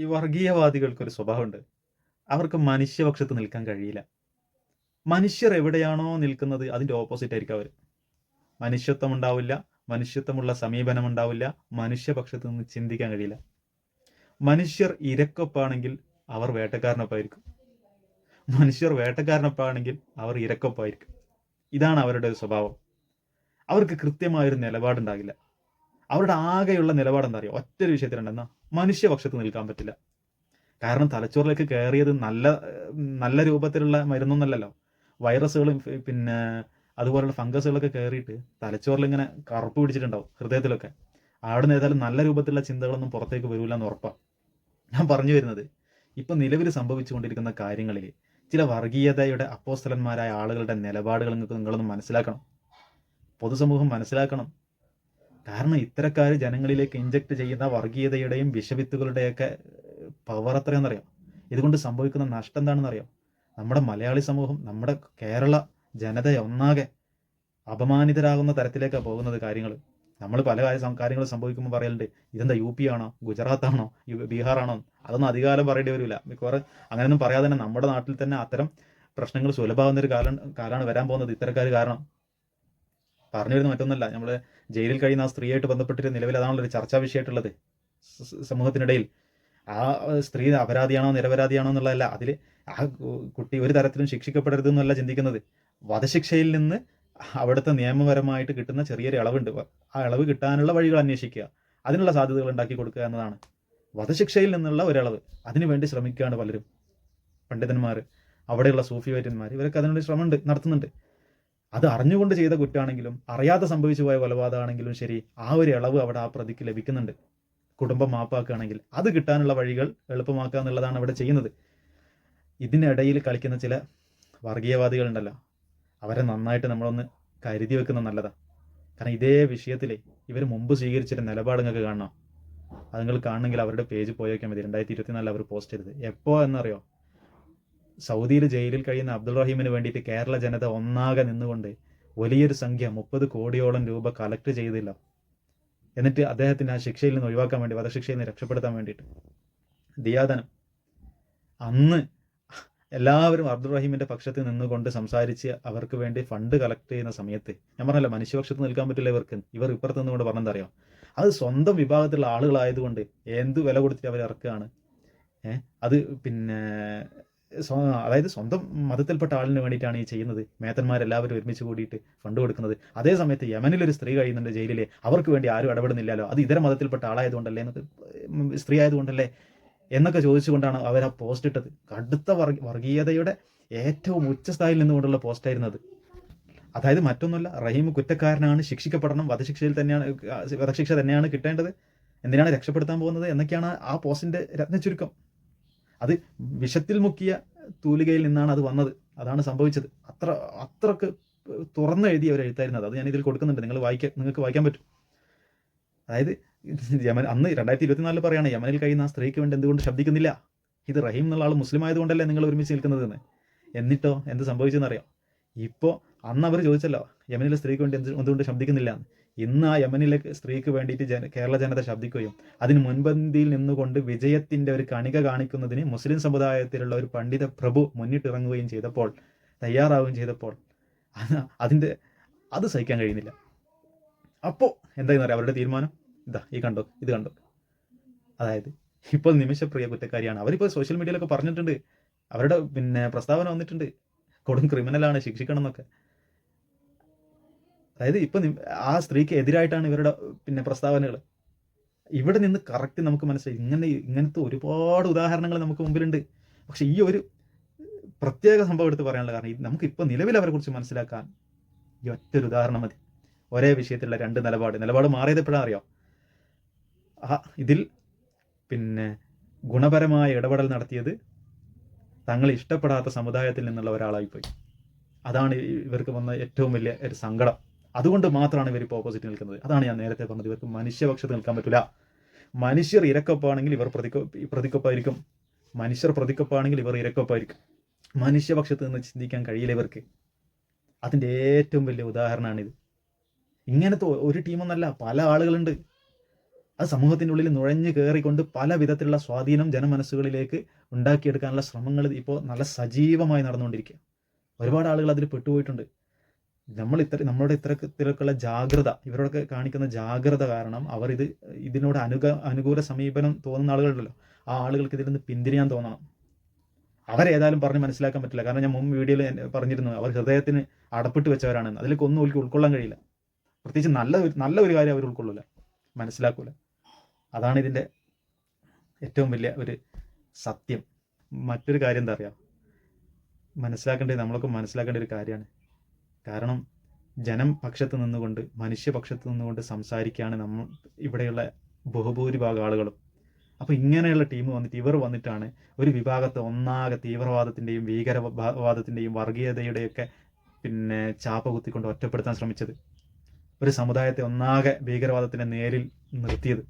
ഈ വർഗീയവാദികൾക്കൊരു സ്വഭാവമുണ്ട്. അവർക്ക് മനുഷ്യപക്ഷത്ത് നിൽക്കാൻ കഴിയില്ല. മനുഷ്യർ എവിടെയാണോ നിൽക്കുന്നത് അതിൻ്റെ ഓപ്പോസിറ്റ് ആയിരിക്കും അവർ. മനുഷ്യത്വം ഉണ്ടാവില്ല, മനുഷ്യത്വമുള്ള സമീപനം ഉണ്ടാവില്ല, മനുഷ്യപക്ഷത്ത് നിന്ന് ചിന്തിക്കാൻ കഴിയില്ല. മനുഷ്യർ ഇരക്കൊപ്പാണെങ്കിൽ അവർ വേട്ടക്കാരനൊപ്പമായിരിക്കും. മനുഷ്യർ വേട്ടക്കാരനൊപ്പമാണെങ്കിൽ അവർ ഇരക്കൊപ്പമായിരിക്കും. ഇതാണ് അവരുടെ ഒരു സ്വഭാവം. അവർക്ക് കൃത്യമായൊരു നിലപാടുണ്ടാകില്ല. അവരുടെ ആകെയുള്ള നിലപാട് എന്താ അറിയോ? ഒറ്റൊരു വിഷയത്തിലുണ്ടെന്നാ മനുഷ്യപക്ഷത്ത് നിൽക്കാൻ പറ്റില്ല. കാരണം തലച്ചോറിലേക്ക് കയറിയത് നല്ല രൂപത്തിലുള്ള മരുന്നൊന്നല്ലല്ലോ. വൈറസുകളും പിന്നെ അതുപോലുള്ള ഫംഗസുകളൊക്കെ കയറിയിട്ട് തലച്ചോറിൽ ഇങ്ങനെ കറുപ്പ് പിടിച്ചിട്ടുണ്ടാവും, ഹൃദയത്തിലൊക്കെ. അവിടെ ഏതായാലും നല്ല രൂപത്തിലുള്ള ചിന്തകളൊന്നും പുറത്തേക്ക് വരില്ല എന്ന് ഉറപ്പാണ്. ഞാൻ പറഞ്ഞു വരുന്നത്, ഇപ്പം നിലവിൽ സംഭവിച്ചുകൊണ്ടിരിക്കുന്ന കാര്യങ്ങളിൽ ചില വർഗീയതയുടെ അപ്പോസ്തലന്മാരായ ആളുകളുടെ നിലപാടുകൾ നിങ്ങളൊന്ന് മനസ്സിലാക്കണം. പൊതുസമൂഹം മനസ്സിലാക്കണം. കാരണം ഇത്തരക്കാർ ജനങ്ങളിലേക്ക് ഇഞ്ചക്ട് ചെയ്യുന്ന വർഗീയതയുടെയും വിഷവിത്തുകളുടെയൊക്കെ പവർ എത്രയാണെന്നറിയാം. ഇതുകൊണ്ട് സംഭവിക്കുന്ന നഷ്ടം എന്താണെന്നറിയാം. നമ്മുടെ മലയാളി സമൂഹം, നമ്മുടെ കേരള ജനത ഒന്നാകെ അപമാനിതരാകുന്ന തരത്തിലേക്കാണ് പോകുന്നത് കാര്യങ്ങൾ. നമ്മൾ പല കാര്യങ്ങൾ സംഭവിക്കുമ്പോൾ പറയലുണ്ട്, ഇതെന്താ UP ആണോ, ഗുജറാത്താണോ, ബീഹാറാണോ? അതൊന്നും അധികാലം പറയേണ്ടി വരില്ല. മിക്കവാറും അങ്ങനെയൊന്നും പറയാതെ തന്നെ നമ്മുടെ നാട്ടിൽ തന്നെ അത്തരം പ്രശ്നങ്ങൾ സുലഭമാകുന്നൊരു കാലമാണ് വരാൻ പോകുന്നത് ഇത്തരക്കാർ കാരണം. പറഞ്ഞു വരുന്ന മറ്റൊന്നല്ല, നമ്മൾ ജയിലിൽ കഴിയുന്ന ആ സ്ത്രീയായിട്ട് ബന്ധപ്പെട്ടിട്ട് നിലവിൽ അതാണല്ലോ ഒരു ചർച്ചാ വിഷയമായിട്ടുള്ളത് സമൂഹത്തിനിടയിൽ. ആ സ്ത്രീ അപരാധിയാണോ നിരപരാധിയാണോ എന്നുള്ളതല്ല, അതിൽ ആ കുട്ടി ഒരു തരത്തിലും ശിക്ഷിക്കപ്പെടരുതെന്നല്ല ചിന്തിക്കുന്നത്. വധശിക്ഷയിൽ നിന്ന് അവിടുത്തെ നിയമപരമായിട്ട് കിട്ടുന്ന ചെറിയൊരു ഇളവുണ്ട്, ആ ഇളവ് കിട്ടാനുള്ള വഴികൾ അന്വേഷിക്കുക, അതിനുള്ള സാധ്യതകൾ ഉണ്ടാക്കി കൊടുക്കുക എന്നതാണ്. വധശിക്ഷയിൽ നിന്നുള്ള ഒരിളവ്, അതിനുവേണ്ടി ശ്രമിക്കുകയാണ് പലരും. പണ്ഡിതന്മാർ, അവിടെയുള്ള സൂഫി വൈദ്യന്മാർ, ഇവരൊക്കെ അതിനുവേണ്ടി ശ്രമം നടത്തുന്നുണ്ട്. അത് അറിഞ്ഞുകൊണ്ട് ചെയ്ത കുറ്റമാണെങ്കിലും അറിയാതെ സംഭവിച്ചു പോയ കൊലപാതകമാണെങ്കിലും ശരി, ആ ഒരു ഇളവ് അവിടെ ആ പ്രതിക്ക് ലഭിക്കുന്നുണ്ട്. കുടുംബം മാപ്പാക്കുകയാണെങ്കിൽ അത് കിട്ടാനുള്ള വഴികൾ എളുപ്പമാക്കുക എന്നുള്ളതാണ് അവിടെ ചെയ്യുന്നത്. ഇതിനിടയിൽ കളിക്കുന്ന ചില വർഗീയവാദികളുണ്ടല്ലോ, അവരെ നന്നായിട്ട് നമ്മളൊന്ന് കരുതി വെക്കുന്നത് നല്ലതാണ്. കാരണം ഇതേ വിഷയത്തിൽ ഇവർ മുമ്പ് സ്വീകരിച്ചിട്ട് നിലപാട് നിങ്ങൾക്ക് കാണണം. അത് നിങ്ങൾ കാണണമെങ്കിൽ അവരുടെ പേജ് പോയേക്കാൻ മതി. 2024 അവർ പോസ്റ്റ് ചെയ്തത് എപ്പോൾ എന്നറിയോ? സൗദിയിൽ ജയിലിൽ കഴിയുന്ന അബ്ദുൾ റഹീമിന് വേണ്ടിയിട്ട് കേരള ജനത ഒന്നാകെ നിന്നുകൊണ്ട് വലിയൊരു സംഖ്യ 30 കോടിയോളം രൂപ കളക്ട് ചെയ്തില്ല. എന്നിട്ട് അദ്ദേഹത്തിന് ആ ശിക്ഷയിൽ നിന്ന് ഒഴിവാക്കാൻ വേണ്ടി, വധശിക്ഷയിൽ നിന്ന് രക്ഷപ്പെടുത്താൻ വേണ്ടിയിട്ട് ദിയാദനം. അന്ന് എല്ലാവരും അബ്ദുൾ റഹീമിന്റെ പക്ഷത്ത് നിന്നുകൊണ്ട് സംസാരിച്ച് അവർക്ക് വേണ്ടി ഫണ്ട് കളക്ട് ചെയ്യുന്ന സമയത്ത് ഞാൻ പറഞ്ഞല്ലോ, മനുഷ്യപക്ഷത്ത് നിൽക്കാൻ പറ്റില്ല ഇവർക്ക്. ഇവർ ഇപ്പുറത്ത് നിന്നുകൊണ്ട് പറഞ്ഞെന്തറിയാം, അത് സ്വന്തം വിഭാഗത്തിലുള്ള ആളുകളായതുകൊണ്ട് എന്ത് വില കൊടുത്തിട്ട് അവർ ഇറക്കുകയാണ്. അത് പിന്നെ അതായത് സ്വന്തം മതത്തിൽപ്പെട്ട ആളിന് വേണ്ടിയിട്ടാണ് ഈ ചെയ്യുന്നത്. മേത്തന്മാരെല്ലാവരും ഒരുമിച്ച് കൂടിയിട്ട് ഫണ്ട് കൊടുക്കുന്നത്. അതേ സമയത്ത് യമനിലൊരു സ്ത്രീ കഴിയുന്നുണ്ട് ജയിലിൽ, അവർക്ക് വേണ്ടി ആരും ഇടപെടുന്നില്ലല്ലോ, അത് ഇതര മതത്തിൽപ്പെട്ട ആളായതുകൊണ്ടല്ലേ, എന്നൊക്കെ സ്ത്രീ ആയതുകൊണ്ടല്ലേ എന്നൊക്കെ ചോദിച്ചുകൊണ്ടാണ് അവർ ആ പോസ്റ്റ് ഇട്ടത്. കടുത്ത വർഗീയതയുടെ ഏറ്റവും ഉച്ചസ്ഥായിൽ നിന്നുകൊണ്ടുള്ള പോസ്റ്റായിരുന്നത്. അതായത് മറ്റൊന്നുമല്ല, റഹീം കുറ്റക്കാരനാണ്, ശിക്ഷിക്കപ്പെടണം, വധശിക്ഷ തന്നെയാണ് കിട്ടേണ്ടത്, എന്തിനാണ് രക്ഷപ്പെടുത്താൻ പോകുന്നത് എന്നൊക്കെയാണ് ആ പോസ്റ്റിന്റെ രത്നചുരുക്കം. അത് വിഷത്തിൽ മുക്കിയ തൂലികയിൽ നിന്നാണ് അത് വന്നത്. അതാണ് സംഭവിച്ചത്. അത്രക്ക് തുറന്നെഴുതിയ ഒരു എഴുത്തായിരുന്നത്. അത് ഞാൻ ഇതിൽ കൊടുക്കുന്നുണ്ട്, നിങ്ങൾക്ക് വായിക്കാൻ പറ്റും. അതായത് അന്ന് 2024 പറയാണ്, യമനിൽ കഴിയുന്ന ആ സ്ത്രീക്ക് വേണ്ടി എന്തുകൊണ്ട് ശബ്ദിക്കുന്നില്ല? ഇത് റഹീം എന്നുള്ള ആൾ മുസ്ലിം ആയതുകൊണ്ടല്ലേ നിങ്ങൾ ഒരുമിച്ച് നിൽക്കുന്നതെന്ന്. എന്നിട്ടോ എന്ത് സംഭവിച്ചെന്നറിയാം? ഇപ്പോൾ അന്ന് അവർ ചോദിച്ചല്ലോ, യമനിലെ സ്ത്രീക്ക് വേണ്ടി എന്തുകൊണ്ട് ശബ്ദിക്കുന്നില്ല എന്ന്. ഇന്ന് ആ യമനിലെ സ്ത്രീക്ക് വേണ്ടിയിട്ട് കേരള ജനത ശബ്ദിക്കുകയും അതിന് മുൻപന്തിയിൽ നിന്നുകൊണ്ട് വിജയത്തിന്റെ ഒരു കണിക കാണിക്കുന്നതിന് മുസ്ലിം സമുദായത്തിലുള്ള ഒരു പണ്ഡിത പ്രഭു മുന്നിട്ടിറങ്ങുകയും ചെയ്തപ്പോൾ, തയ്യാറാവുകയും ചെയ്തപ്പോൾ അത് സഹിക്കാൻ കഴിയുന്നില്ല. അപ്പോൾ എന്തായെന്ന് പറയാം അവരുടെ തീരുമാനം? ഇത് കണ്ടോ. അതായത് ഇപ്പോൾ നിമിഷപ്രിയ കുറ്റക്കാരിയാണ്. അവരിപ്പോൾ സോഷ്യൽ മീഡിയയിലൊക്കെ പറഞ്ഞിട്ടുണ്ട്, അവരുടെ പ്രസ്താവന വന്നിട്ടുണ്ട്, കൊടും ക്രിമിനലാണ്, ശിക്ഷിക്കണം എന്നൊക്കെ. അതായത് ഇപ്പം ആ സ്ത്രീക്ക് എതിരായിട്ടാണ് ഇവരുടെ പ്രസ്താവനകൾ. ഇവിടെ നിന്ന് കറക്റ്റ് നമുക്ക് മനസ്സിലായി, ഇങ്ങനത്തെ ഒരുപാട് ഉദാഹരണങ്ങൾ നമുക്ക് മുമ്പിലുണ്ട്. പക്ഷെ ഈ ഒരു പ്രത്യേക സംഭവം എടുത്ത് പറയാനുള്ള കാരണം, നമുക്കിപ്പോൾ നിലവിൽ അവരെ കുറിച്ച് മനസ്സിലാക്കാൻ ഈ ഒറ്റൊരു ഉദാഹരണം മതി. ഒരേ വിഷയത്തിലുള്ള രണ്ട് നിലപാട് മാറിയത് എപ്പോഴാണ് അറിയാം? ഇതിൽ ഗുണപരമായ ഇടപെടൽ നടത്തിയത് തങ്ങൾ ഇഷ്ടപ്പെടാത്ത സമുദായത്തിൽ നിന്നുള്ള ഒരാളായിപ്പോയി. അതാണ് ഇവർക്ക് വന്ന ഏറ്റവും വലിയ ഒരു സങ്കടം. അതുകൊണ്ട് മാത്രമാണ് ഇവർ ഇപ്പോൾ ഓപ്പോസിറ്റ് നിൽക്കുന്നത്. അതാണ് ഞാൻ നേരത്തെ പറഞ്ഞത്, ഇവർക്ക് മനുഷ്യപക്ഷത്ത് നിൽക്കാൻ പറ്റില്ല. മനുഷ്യർ ഇരക്കൊപ്പാണെങ്കിൽ ഇവർ പ്രതിക്കൊപ്പായിരിക്കും, മനുഷ്യർ പ്രതിക്കൊപ്പാണെങ്കിൽ ഇവർ ഇരക്കൊപ്പായിരിക്കും. മനുഷ്യപക്ഷത്ത് നിന്ന് ചിന്തിക്കാൻ കഴിയില്ല ഇവർക്ക്. അതിൻ്റെ ഏറ്റവും വലിയ ഉദാഹരണമാണിത്. ഇങ്ങനത്തെ ഒരു ടീമൊന്നല്ല, പല ആളുകളുണ്ട്. അത് സമൂഹത്തിൻ്റെ ഉള്ളിൽ നുഴഞ്ഞു കയറിക്കൊണ്ട് പല വിധത്തിലുള്ള സ്വാധീനം ജനമനസ്സുകളിലേക്ക് ഉണ്ടാക്കിയെടുക്കാനുള്ള ശ്രമങ്ങൾ ഇപ്പോൾ നല്ല സജീവമായി നടന്നുകൊണ്ടിരിക്കുക. ഒരുപാട് ആളുകൾ അതിൽ പെട്ടുപോയിട്ടുണ്ട്. നമ്മളുടെ ഇത്തരത്തിലൊക്കെയുള്ള ജാഗ്രത, ഇവരോടൊക്കെ കാണിക്കുന്ന ജാഗ്രത കാരണം അവർ ഇതിനോട് അനുകൂല സമീപനം തോന്നുന്ന ആളുകളുണ്ടല്ലോ, ആ ആളുകൾക്ക് ഇതിൽ നിന്ന് പിന്തിരിയാൻ തോന്നണം. അവരേതായാലും പറഞ്ഞ് മനസ്സിലാക്കാൻ പറ്റില്ല. കാരണം ഞാൻ മുമ്പ് വീഡിയോയിൽ പറഞ്ഞിരുന്നു, അവർ ഹൃദയത്തിന് അടപ്പിട്ട് വെച്ചവരാണ്. അതിലേക്ക് ഒന്നും അവർക്ക് ഉൾക്കൊള്ളാൻ കഴിയില്ല. പ്രത്യേകിച്ച് നല്ല ഒരു കാര്യം അവർ ഉൾക്കൊള്ളില്ല, മനസ്സിലാക്കൂല. അതാണ് ഇതിൻ്റെ ഏറ്റവും വലിയ ഒരു സത്യം. മറ്റൊരു കാര്യം എന്താ അറിയാം, നമ്മളൊക്കെ മനസ്സിലാക്കേണ്ട ഒരു കാര്യമാണ്. കാരണം ജനം പക്ഷത്ത് നിന്നുകൊണ്ട്, മനുഷ്യപക്ഷത്ത് നിന്നുകൊണ്ട് സംസാരിക്കുകയാണ് നമ്മൾ ഇവിടെയുള്ള ബഹുഭൂരിഭാഗം ആളുകളും. അപ്പോൾ ഇങ്ങനെയുള്ള ടീം ഇവർ വന്നിട്ടാണ് ഒരു വിഭാഗത്തെ ഒന്നാകെ തീവ്രവാദത്തിൻ്റെയും ഭീകരവാദത്തിൻ്റെയും വർഗീയതയുടെയൊക്കെ ചാപ്പ കുത്തിക്കൊണ്ട് ഒറ്റപ്പെടുത്താൻ ശ്രമിച്ചത്. ഒരു സമുദായത്തെ ഒന്നാകെ ഭീകരവാദത്തിൻ്റെ നേരിൽ നിർത്തിയത്.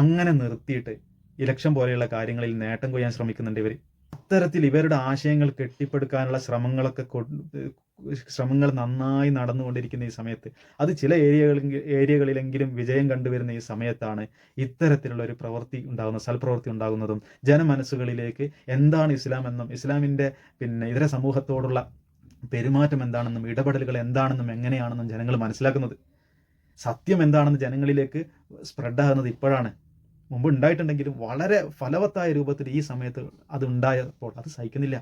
അങ്ങനെ നിർത്തിയിട്ട് ഇലക്ഷൻ പോലെയുള്ള കാര്യങ്ങളിൽ നേട്ടം കൊയ്യാൻ ശ്രമിക്കുന്നുണ്ട് ഇവർ. അത്തരത്തിൽ ഇവരുടെ ആശയങ്ങൾ കെട്ടിപ്പടുക്കാനുള്ള ശ്രമങ്ങൾ നന്നായി നടന്നുകൊണ്ടിരിക്കുന്ന ഈ സമയത്ത്, അത് ചില ഏരിയകളിലെങ്കിലും വിജയം കണ്ടുവരുന്ന ഈ സമയത്താണ് ഇത്തരത്തിലുള്ള ഒരു സൽപ്രവൃത്തി ഉണ്ടാകുന്നതും ജനമനസ്സുകളിലേക്ക് എന്താണ് ഇസ്ലാം എന്നും ഇസ്ലാമിൻ്റെ ഇതര സമൂഹത്തോടുള്ള പെരുമാറ്റം എന്താണെന്നും ഇടപെടലുകൾ എന്താണെന്നും എങ്ങനെയാണെന്നും ജനങ്ങൾ മനസ്സിലാക്കുന്നത്, സത്യം എന്താണെന്ന് ജനങ്ങളിലേക്ക് സ്പ്രെഡാകുന്നത് ഇപ്പോഴാണ്. മുമ്പ് ഉണ്ടായിട്ടുണ്ടെങ്കിലും വളരെ ഫലവത്തായ രൂപത്തിൽ ഈ സമയത്ത് അത് ഉണ്ടായപ്പോൾ അത് സഹിക്കുന്നില്ല.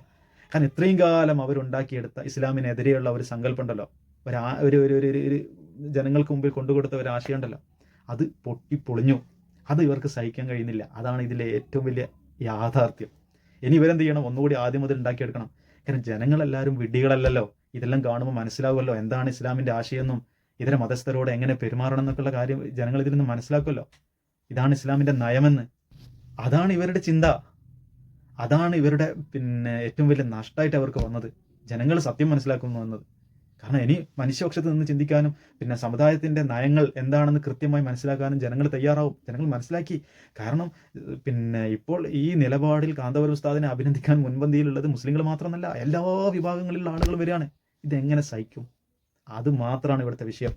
കാരണം ഇത്രയും കാലം അവരുണ്ടാക്കിയെടുത്ത ഇസ്ലാമിനെതിരെയുള്ള ഒരു സങ്കല്പം ഉണ്ടല്ലോ, ഒരു ജനങ്ങൾക്ക് മുമ്പിൽ കൊണ്ടുകൊടുത്ത ഒരു ആശയം ഉണ്ടല്ലോ, അത് പൊട്ടിപ്പൊളിഞ്ഞു. അത് ഇവർക്ക് സഹിക്കാൻ കഴിയുന്നില്ല. അതാണ് ഇതിലെ ഏറ്റവും വലിയ യാഥാർത്ഥ്യം. ഇനി ഇവരെന്ത് ചെയ്യണം? ഒന്നുകൂടി ആദ്യം മുതൽ ഉണ്ടാക്കിയെടുക്കണം. കാരണം ജനങ്ങളെല്ലാവരും വിഡ്ഢികളല്ലല്ലോ. ഇതെല്ലാം കാണുമ്പോൾ മനസ്സിലാവുമല്ലോ എന്താണ് ഇസ്ലാമിൻ്റെ ആശയമെന്നും ഇതര മതസ്ഥരോട് എങ്ങനെ പെരുമാറണം എന്നൊക്കെയുള്ള കാര്യം ജനങ്ങൾ ഇതിൽ നിന്ന് മനസ്സിലാക്കുമല്ലോ. ഇതാണ് ഇസ്ലാമിൻ്റെ നയമെന്ന്. അതാണ് ഇവരുടെ ചിന്ത. അതാണ് ഇവരുടെ ഏറ്റവും വലിയ നഷ്ടമായിട്ട് അവർക്ക് വന്നത്. ജനങ്ങൾ സത്യം മനസ്സിലാക്കുന്നു വന്നത്. കാരണം ഇനി മനുഷ്യപക്ഷത്ത് നിന്ന് ചിന്തിക്കാനും സമുദായത്തിൻ്റെ നയങ്ങൾ എന്താണെന്ന് കൃത്യമായി മനസ്സിലാക്കാനും ജനങ്ങൾ തയ്യാറാവും. ജനങ്ങൾ മനസ്സിലാക്കി. കാരണം ഇപ്പോൾ ഈ നിലപാടിൽ കാന്തപുരം ഉസ്താദിനെ അഭിനന്ദിക്കാൻ മുൻപന്തിയിലുള്ളത് മുസ്ലിങ്ങൾ മാത്രമല്ല, എല്ലാ വിഭാഗങ്ങളിലുള്ള ആളുകൾ വരികയാണ്. ഇതെങ്ങനെ സഹിക്കും? അത് മാത്രമാണ് ഇവിടുത്തെ വിഷയം.